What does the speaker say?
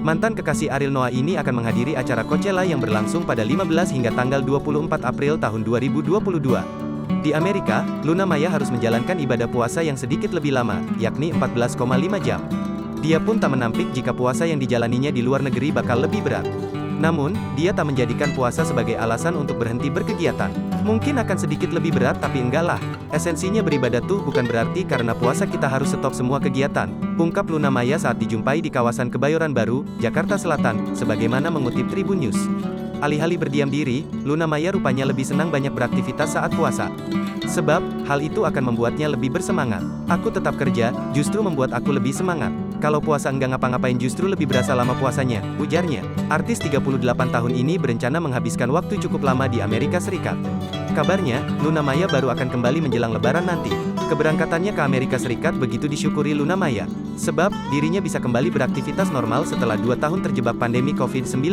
Mantan kekasih Ariel Noah ini akan menghadiri acara Coachella yang berlangsung pada 15 hingga tanggal 24 April tahun 2022. Di Amerika, Luna Maya harus menjalankan ibadah puasa yang sedikit lebih lama, yakni 14,5 jam. Dia pun tak menampik jika puasa yang dijalaninya di luar negeri bakal lebih berat. Namun, dia tak menjadikan puasa sebagai alasan untuk berhenti berkegiatan. Mungkin akan sedikit lebih berat tapi enggak lah. Esensinya beribadah tuh bukan berarti karena puasa kita harus stop semua kegiatan, ungkap Luna Maya saat dijumpai di kawasan Kebayoran Baru, Jakarta Selatan, sebagaimana mengutip Tribun News. Alih-alih berdiam diri, Luna Maya rupanya lebih senang banyak beraktivitas saat puasa. Sebab, hal itu akan membuatnya lebih bersemangat. Aku tetap kerja, justru membuat aku lebih semangat. Kalau puasa enggak ngapa-ngapain justru lebih berasa lama puasanya, ujarnya. Artis 38 tahun ini berencana menghabiskan waktu cukup lama di Amerika Serikat. Kabarnya, Luna Maya baru akan kembali menjelang Lebaran nanti. Keberangkatannya ke Amerika Serikat begitu disyukuri Luna Maya. Sebab, dirinya bisa kembali beraktivitas normal setelah 2 tahun terjebak pandemi COVID-19.